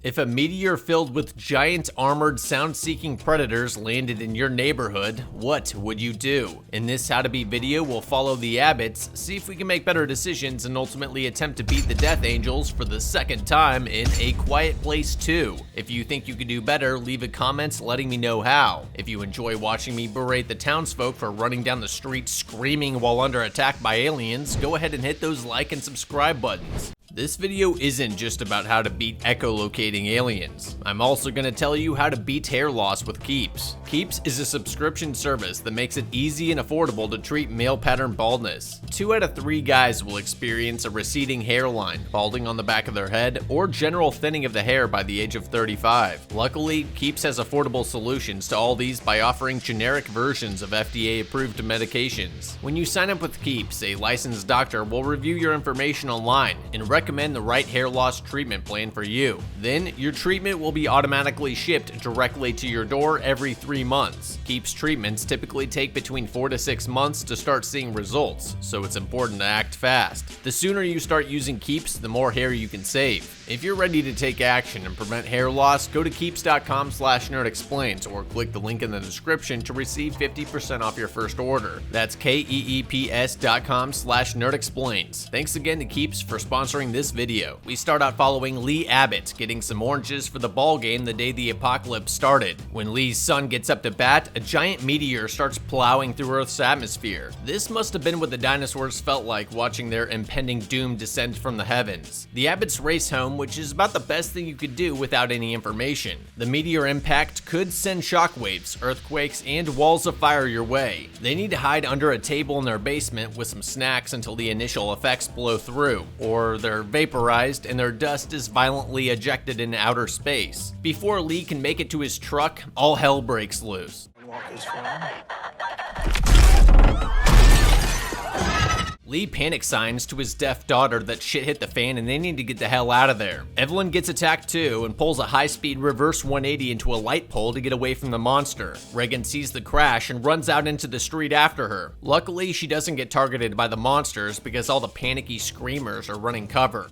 If a meteor filled with giant armored sound-seeking predators landed in your neighborhood, what would you do? In this How to Beat video, we'll follow the Abbotts, see if we can make better decisions, and ultimately attempt to beat the Death Angels for the second time in A Quiet Place 2. If you think you could do better, leave a comment letting me know how. If you enjoy watching me berate the townsfolk for running down the street screaming while under attack by aliens, go ahead and hit those like and subscribe buttons. This video isn't just about how to beat echolocating aliens. I'm also going to tell you how to beat hair loss with Keeps. Keeps is a subscription service that makes it easy and affordable to treat male pattern baldness. 2 out of 3 guys will experience a receding hairline, balding on the back of their head, or general thinning of the hair by the age of 35. Luckily, Keeps has affordable solutions to all these by offering generic versions of FDA-approved medications. When you sign up with Keeps, a licensed doctor will review your information online and recommend the right hair loss treatment plan for you. Then, your treatment will be automatically shipped directly to your door every 3 months. Keeps treatments typically take between 4 to 6 months to start seeing results, so it's important to act fast. The sooner you start using Keeps, the more hair you can save. If you're ready to take action and prevent hair loss, go to keeps.com/nerdexplains or click the link in the description to receive 50% off your first order. That's keeps.com/nerdexplains. Thanks again to Keeps for sponsoring this video. We start out following Lee Abbott getting some oranges for the ball game the day the apocalypse started. When Lee's son gets up to bat, a giant meteor starts plowing through Earth's atmosphere. This must have been what the dinosaurs felt like watching their impending doom descend from the heavens. The Abbotts race home, which is about the best thing you could do without any information. The meteor impact could send shockwaves, earthquakes, and walls of fire your way. They need to hide under a table in their basement with some snacks until the initial effects blow through, or they're vaporized and their dust is violently ejected into outer space. Before Lee can make it to his truck, all hell breaks loose. Lee panic signs to his deaf daughter that shit hit the fan and they need to get the hell out of there. Evelyn gets attacked too and pulls a high-speed reverse 180 into a light pole to get away from the monster. Regan sees the crash and runs out into the street after her. Luckily, she doesn't get targeted by the monsters because all the panicky screamers are running cover.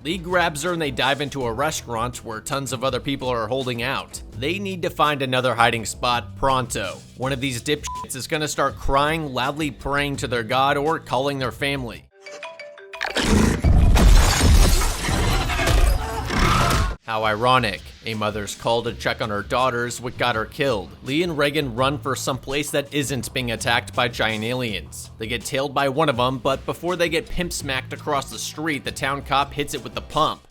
Lee grabs her and they dive into a restaurant where tons of other people are holding out. They need to find another hiding spot pronto. One of these dipshits is gonna start crying, loudly praying to their god, or calling their family. How ironic. A mother's call to check on her daughters what got her killed. Lee and Regan run for some place that isn't being attacked by giant aliens. They get tailed by one of them, but before they get pimp smacked across the street, the town cop hits it with the pump.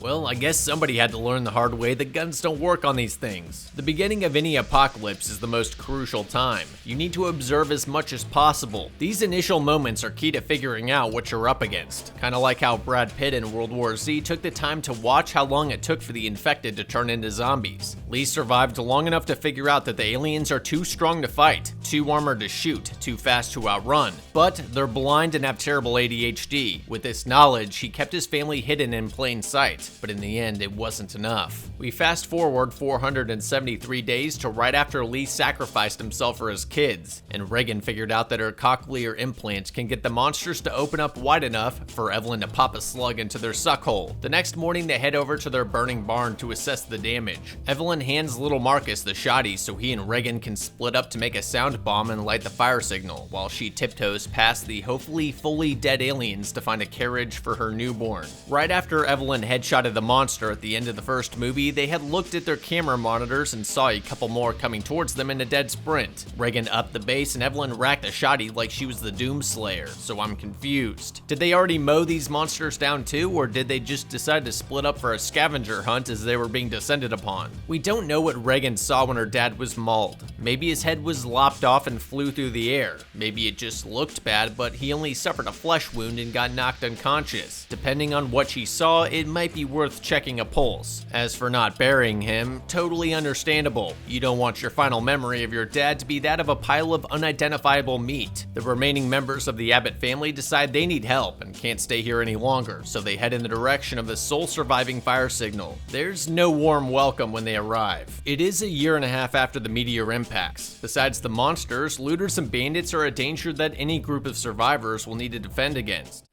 Well, I guess somebody had to learn the hard way that guns don't work on these things. The beginning of any apocalypse is the most crucial time. You need to observe as much as possible. These initial moments are key to figuring out what you're up against. Kinda like how Brad Pitt in World War Z took the time to watch how long it took for the infected to turn into zombies. Lee survived long enough to figure out that the aliens are too strong to fight, too armored to shoot, too fast to outrun. But they're blind and have terrible ADHD. With this knowledge, he kept his family hidden in plain sight. But in the end, it wasn't enough. We fast forward 473 days to right after Lee sacrificed himself for his kids, and Regan figured out that her cochlear implant can get the monsters to open up wide enough for Evelyn to pop a slug into their suckhole. The next morning, they head over to their burning barn to assess the damage. Evelyn hands little Marcus the shotty so he and Regan can split up to make a sound bomb and light the fire signal, while she tiptoes past the hopefully fully dead aliens to find a carriage for her newborn. Right after Evelyn headshotted the monster at the end of the first movie, they had looked at their camera monitors and saw a couple more coming towards them in a dead sprint. Regan upped the base and Evelyn racked a shotty like she was the Doomslayer, so I'm confused. Did they already mow these monsters down too, or did they just decide to split up for a scavenger hunt as they were being descended upon? We don't know what Regan saw when her dad was mauled. Maybe his head was lopped off and flew through the air. Maybe it just looked bad, but he only suffered a flesh wound and got knocked unconscious. Depending on what she saw, it might be worth worth checking a pulse. As for not burying him, totally understandable. You don't want your final memory of your dad to be that of a pile of unidentifiable meat. The remaining members of the Abbott family decide they need help and can't stay here any longer, so they head in the direction of the sole surviving fire signal. There's no warm welcome when they arrive. It is a year and a half after the meteor impacts. Besides the monsters, looters and bandits are a danger that any group of survivors will need to defend against.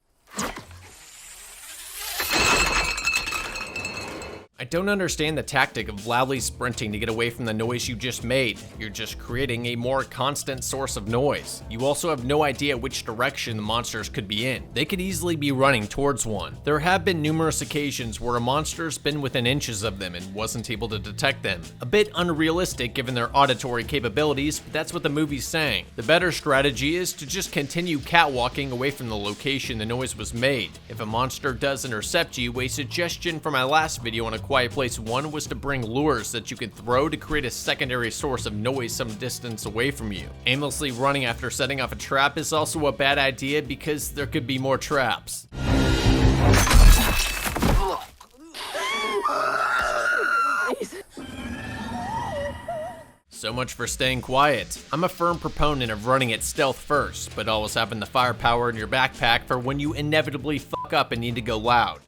I don't understand the tactic of loudly sprinting to get away from the noise you just made. You're just creating a more constant source of noise. You also have no idea which direction the monsters could be in. They could easily be running towards one. There have been numerous occasions where a monster's been within inches of them and wasn't able to detect them. A bit unrealistic given their auditory capabilities, but that's what the movie's saying. The better strategy is to just continue catwalking away from the location the noise was made. If a monster does intercept you, a suggestion from my last video on A Quiet Place 1 was to bring lures that you could throw to create a secondary source of noise some distance away from you. Aimlessly running after setting off a trap is also a bad idea because there could be more traps. So much for staying quiet. I'm a firm proponent of running at stealth first, but always having the firepower in your backpack for when you inevitably fuck up and need to go loud.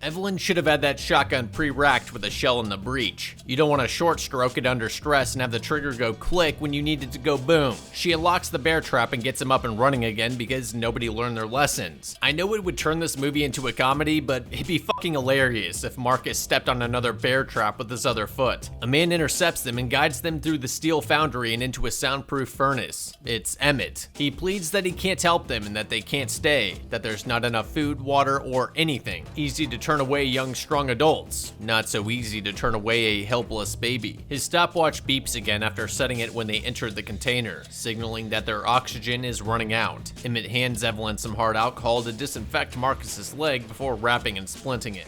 Evelyn should have had that shotgun pre-racked with a shell in the breech. You don't want to short stroke it under stress and have the trigger go click when you need it to go boom. She unlocks the bear trap and gets him up and running again because nobody learned their lessons. I know it would turn this movie into a comedy, but it'd be fucking hilarious if Marcus stepped on another bear trap with his other foot. A man intercepts them and guides them through the steel foundry and into a soundproof furnace. It's Emmett. He pleads that he can't help them and that they can't stay, that there's not enough food, water, or anything. Easy to turn away young, strong adults. Not so easy to turn away a helpless baby. His stopwatch beeps again after setting it when they entered the container, signaling that their oxygen is running out. Emmett hands Evelyn some hard alcohol to disinfect Marcus's leg before wrapping and splinting it.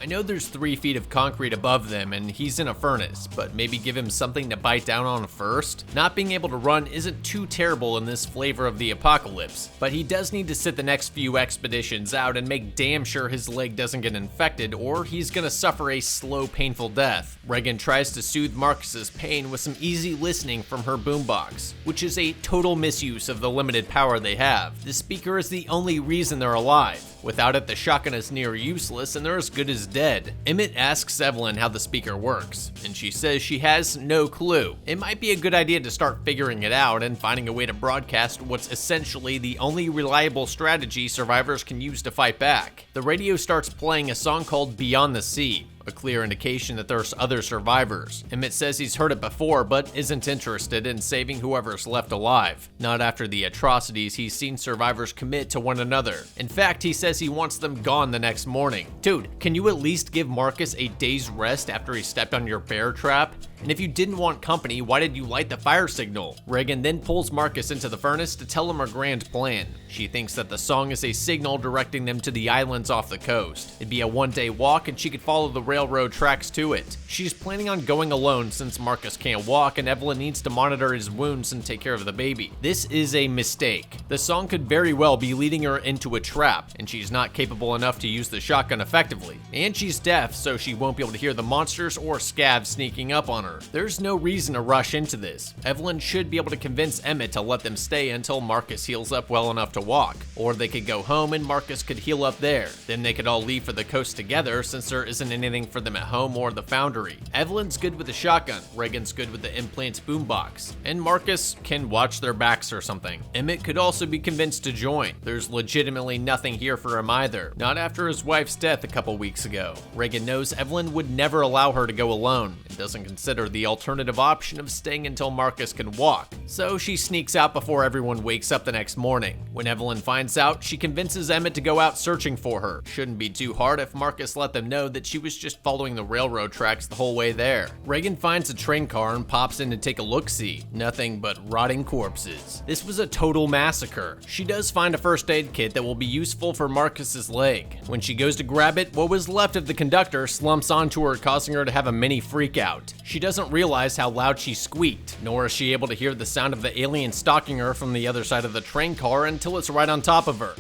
I know there's 3 feet of concrete above them and he's in a furnace, but maybe give him something to bite down on first? Not being able to run isn't too terrible in this flavor of the apocalypse, but he does need to sit the next few expeditions out and make damn sure his leg doesn't get infected or he's gonna suffer a slow, painful death. Regan tries to soothe Marcus's pain with some easy listening from her boombox, which is a total misuse of the limited power they have. The speaker is the only reason they're alive. Without it, the shotgun is near useless and they're as good as dead. Emmett asks Evelyn how the speaker works, and she says she has no clue. It might be a good idea to start figuring it out and finding a way to broadcast what's essentially the only reliable strategy survivors can use to fight back. The radio starts playing a song called Beyond the Sea, a clear indication that there's other survivors. Emmett says he's heard it before, but isn't interested in saving whoever's left alive. Not after the atrocities he's seen survivors commit to one another. In fact, he says he wants them gone the next morning. Dude, can you at least give Marcus a day's rest after he stepped on your bear trap? And if you didn't want company, why did you light the fire signal? Regan then pulls Marcus into the furnace to tell him her grand plan. She thinks that the song is a signal directing them to the islands off the coast. It'd be a one-day walk and she could follow the railroad tracks to it. She's planning on going alone since Marcus can't walk and Evelyn needs to monitor his wounds and take care of the baby. This is a mistake. The song could very well be leading her into a trap, and she's not capable enough to use the shotgun effectively. And she's deaf, so she won't be able to hear the monsters or scabs sneaking up on her. There's no reason to rush into this. Evelyn should be able to convince Emmett to let them stay until Marcus heals up well enough to walk. Or they could go home and Marcus could heal up there. Then they could all leave for the coast together since there isn't anything for them at home or the foundry. Evelyn's good with the shotgun, Regan's good with the implant boombox, and Marcus can watch their backs or something. Emmett could also be convinced to join. There's legitimately nothing here for him either. Not after his wife's death a couple weeks ago. Regan knows Evelyn would never allow her to go alone and doesn't consider the alternative option of staying until Marcus can walk. So she sneaks out before everyone wakes up the next morning. When Evelyn finds out, she convinces Emmett to go out searching for her. Shouldn't be too hard if Marcus let them know that she was just following the railroad tracks the whole way there. Regan finds a train car and pops in to take a look-see. Nothing but rotting corpses. This was a total massacre. She does find a first aid kit that will be useful for Marcus's leg. When she goes to grab it, what was left of the conductor slumps onto her, causing her to have a mini freak out. She does doesn't realize how loud she squeaked, nor is she able to hear the sound of the alien stalking her from the other side of the train car until it's right on top of her.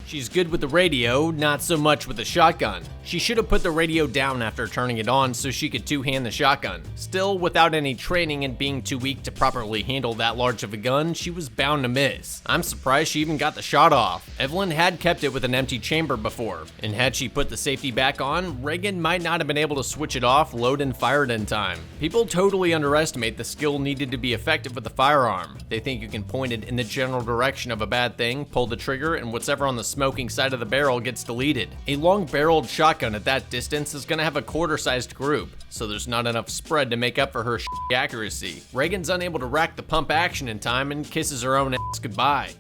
She's good with the radio, not so much with the shotgun. She should have put the radio down after turning it on so she could two-hand the shotgun. Still, without any training and being too weak to properly handle that large of a gun, she was bound to miss. I'm surprised she even got the shot off. Evelyn had kept it with an empty chamber before, and had she put the safety back on, Reagan might not have been able to switch it off, load, and fire it in time. People totally underestimate the skill needed to be effective with the firearm. They think you can point it in the general direction of a bad thing, pull the trigger, and whatever on the smoking side of the barrel gets deleted. A long-barreled shotgun at that distance is gonna have a quarter-sized group, so there's not enough spread to make up for her accuracy. Reagan's unable to rack the pump action in time and kisses her own ass goodbye.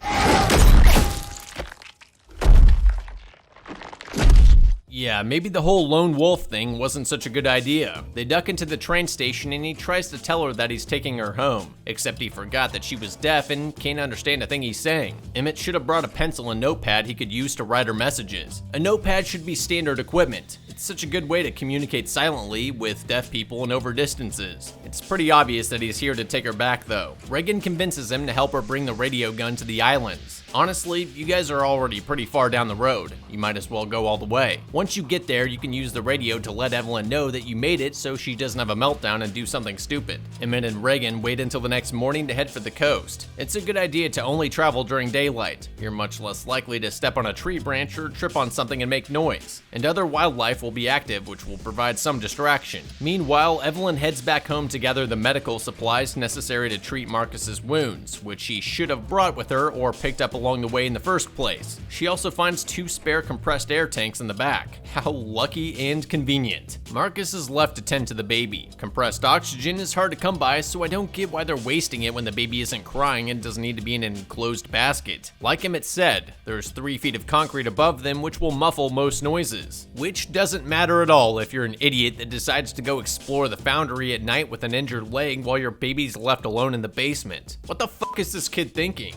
Yeah, maybe the whole lone wolf thing wasn't such a good idea. They duck into the train station and he tries to tell her that he's taking her home, except he forgot that she was deaf and can't understand a thing he's saying. Emmett should have brought a pencil and notepad he could use to write her messages. A notepad should be standard equipment. It's such a good way to communicate silently with deaf people and over distances. It's pretty obvious that he's here to take her back though. Reagan convinces him to help her bring the radio gun to the islands. Honestly, you guys are already pretty far down the road. You might as well go all the way. Once you get there, you can use the radio to let Evelyn know that you made it so she doesn't have a meltdown and do something stupid. Emmett and Reagan wait until the next morning to head for the coast. It's a good idea to only travel during daylight. You're much less likely to step on a tree branch or trip on something and make noise. And other wildlife will be active, which will provide some distraction. Meanwhile, Evelyn heads back home to gather the medical supplies necessary to treat Marcus's wounds, which she should have brought with her or picked up along the way in the first place. She also finds 2 spare compressed air tanks in the back. How lucky and convenient. Marcus is left to tend to the baby. Compressed oxygen is hard to come by, so I don't get why they're wasting it when the baby isn't crying and doesn't need to be in an enclosed basket. Like Emmett said, there's 3 feet of concrete above them which will muffle most noises. Which doesn't matter at all if you're an idiot that decides to go explore the foundry at night with an injured leg while your baby's left alone in the basement. What the fuck is this kid thinking?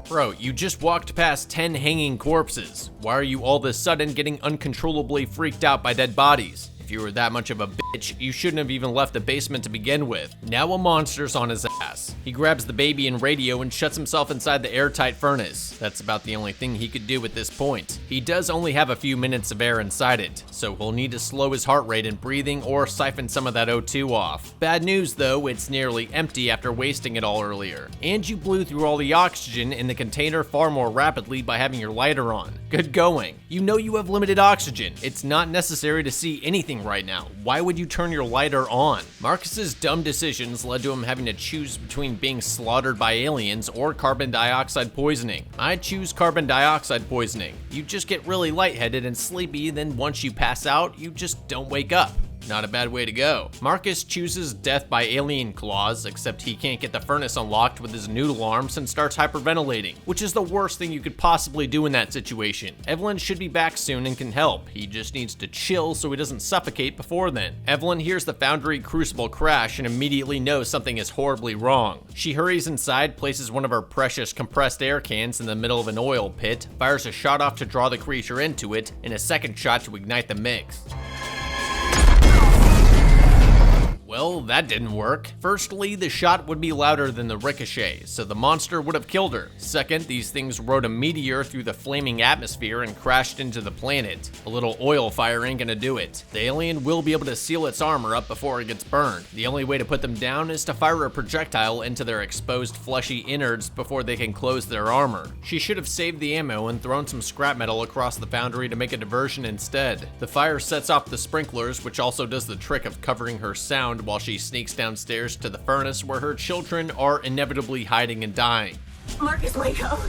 Bro, you just walked past 10 hanging corpses. Why are you all of a sudden getting uncontrollably freaked out by dead bodies? If you were that much of a bitch, you shouldn't have even left the basement to begin with. Now a monster's on his ass. He grabs the baby and radio and shuts himself inside the airtight furnace. That's about the only thing he could do at this point. He does only have a few minutes of air inside it, so he'll need to slow his heart rate and breathing or siphon some of that O2 off. Bad news though, it's nearly empty after wasting it all earlier. And you blew through all the oxygen in the container far more rapidly by having your lighter on. Good going. You know you have limited oxygen. It's not necessary to see anything right now. Why would you turn your lighter on? Marcus's dumb decisions led to him having to choose between being slaughtered by aliens or carbon dioxide poisoning. I'd choose carbon dioxide poisoning. You just get really lightheaded and sleepy, then once you pass out, you just don't wake up. Not a bad way to go. Marcus chooses death by alien claws, except he can't get the furnace unlocked with his noodle arms and starts hyperventilating, which is the worst thing you could possibly do in that situation. Evelyn should be back soon and can help. He just needs to chill so he doesn't suffocate before then. Evelyn hears the foundry crucible crash and immediately knows something is horribly wrong. She hurries inside, places one of her precious compressed air cans in the middle of an oil pit, fires a shot off to draw the creature into it, and a second shot to ignite the mix. Well, that didn't work. Firstly, the shot would be louder than the ricochet, so the monster would have killed her. Second, these things rode a meteor through the flaming atmosphere and crashed into the planet. A little oil fire ain't gonna do it. The alien will be able to seal its armor up before it gets burned. The only way to put them down is to fire a projectile into their exposed fleshy innards before they can close their armor. She should have saved the ammo and thrown some scrap metal across the foundry to make a diversion instead. The fire sets off the sprinklers, which also does the trick of covering her sound while she sneaks downstairs to the furnace where her children are inevitably hiding and dying. Marcus, wake up.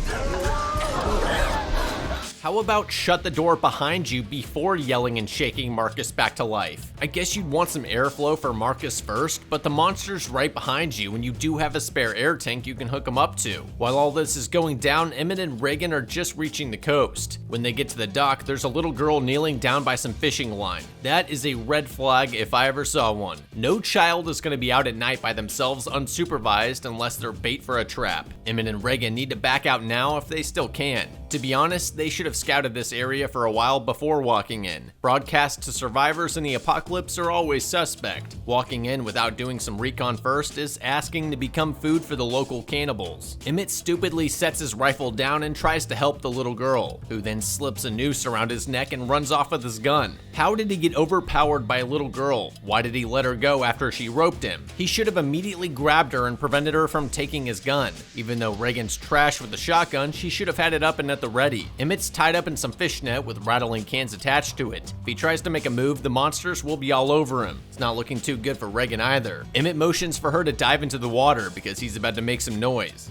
How about shut the door behind you before yelling and shaking Marcus back to life? I guess you'd want some airflow for Marcus first, but the monster's right behind you and you do have a spare air tank you can hook him up to. While all this is going down, Emmett and Reagan are just reaching the coast. When they get to the dock, there's a little girl kneeling down by some fishing line. That is a red flag if I ever saw one. No child is going to be out at night by themselves unsupervised unless they're bait for a trap. Emmett and Reagan need to back out now if they still can. To be honest, they should have scouted this area for a while before walking in. Broadcasts to survivors in the apocalypse are always suspect. Walking in without doing some recon first is asking to become food for the local cannibals. Emmett stupidly sets his rifle down and tries to help the little girl, who then slips a noose around his neck and runs off with his gun. How did he get overpowered by a little girl? Why did he let her go after she roped him? He should have immediately grabbed her and prevented her from taking his gun. Even though Reagan's trash with the shotgun, she should have had it up and at the ready. Emmett's tied up in some fishnet with rattling cans attached to it. If he tries to make a move, the monsters will be all over him. It's not looking too good for Reagan either. Emmett motions for her to dive into the water because he's about to make some noise.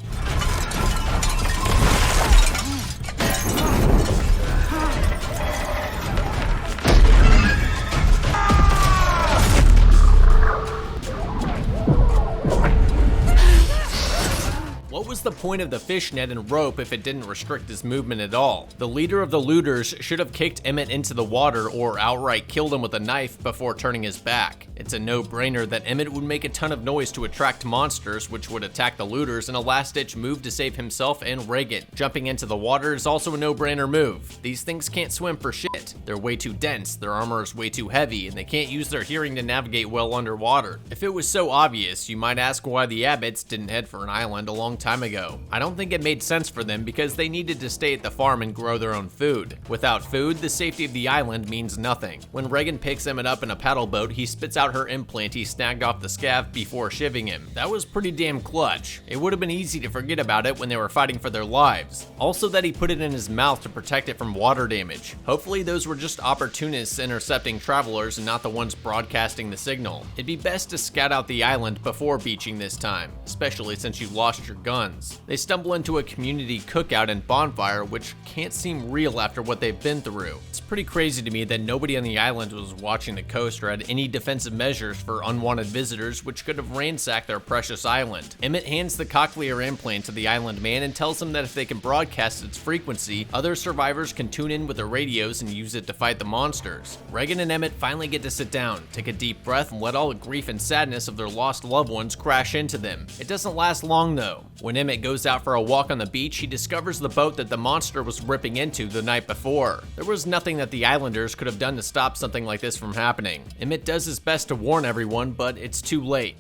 What was the point of the fishnet and rope if it didn't restrict his movement at all? The leader of the looters should have kicked Emmett into the water or outright killed him with a knife before turning his back. It's a no-brainer that Emmett would make a ton of noise to attract monsters, which would attack the looters in a last-ditch move to save himself and Reagan. Jumping into the water is also a no-brainer move. These things can't swim for shit. They're way too dense, their armor is way too heavy, and they can't use their hearing to navigate well underwater. If it was so obvious, you might ask why the Abbotts didn't head for an island a long time ago. I don't think it made sense for them because they needed to stay at the farm and grow their own food. Without food, the safety of the island means nothing. When Reagan picks Emmett up in a paddle boat, he spits out her implant he snagged off the scav before shivving him. That was pretty damn clutch. It would have been easy to forget about it when they were fighting for their lives. Also that he put it in his mouth to protect it from water damage. Hopefully those were just opportunists intercepting travelers and not the ones broadcasting the signal. It'd be best to scout out the island before beaching this time, especially since you lost your guns. They stumble into a community cookout and bonfire, which can't seem real after what they've been through. It's pretty crazy to me that nobody on the island was watching the coast or had any defensive measures for unwanted visitors which could have ransacked their precious island. Emmett hands the cochlear implant to the island man and tells him that if they can broadcast its frequency, other survivors can tune in with their radios and use it to fight the monsters. Reagan and Emmett finally get to sit down, take a deep breath, and let all the grief and sadness of their lost loved ones crash into them. It doesn't last long though. When Emmett goes out for a walk on the beach, he discovers the boat that the monster was ripping into the night before. There was nothing that the islanders could have done to stop something like this from happening. Emmett does his best to warn everyone, but it's too late.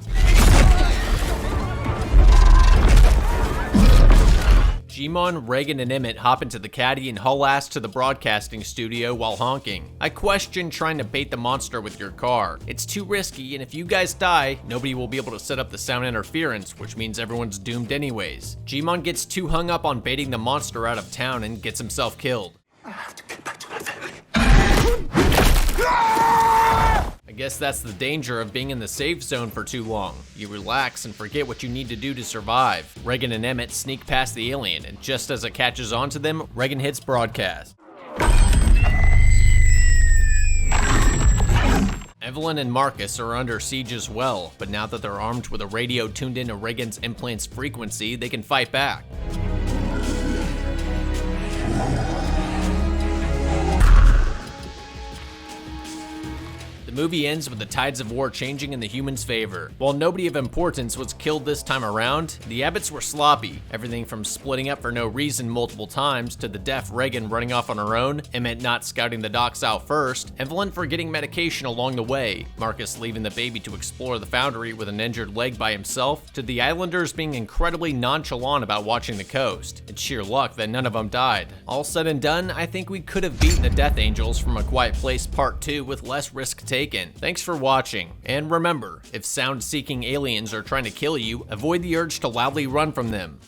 Jimon, Reagan, and Emmett hop into the caddy and haul ass to the broadcasting studio while honking. I question trying to bait the monster with your car. It's too risky, and if you guys die, nobody will be able to set up the sound interference, which means everyone's doomed anyways. Jimon gets too hung up on baiting the monster out of town and gets himself killed. I have to get back to my family. I guess that's the danger of being in the safe zone for too long. You relax and forget what you need to do to survive. Reagan and Emmett sneak past the alien, and just as it catches on to them, Reagan hits broadcast. Evelyn and Marcus are under siege as well, but now that they're armed with a radio tuned into Reagan's implant's frequency, they can fight back. The movie ends with the tides of war changing in the humans' favor. While nobody of importance was killed this time around, the Abbotts were sloppy. Everything from splitting up for no reason multiple times to the deaf Reagan running off on her own, Emmett not scouting the docks out first, Evelyn forgetting medication along the way, Marcus leaving the baby to explore the foundry with an injured leg by himself, to the islanders being incredibly nonchalant about watching the coast. It's sheer luck that none of them died. All said and done, I think we could have beaten the Death Angels from A Quiet Place Part 2 with less risk taken. Thanks for watching, and remember, if sound-seeking aliens are trying to kill you, avoid the urge to loudly run from them.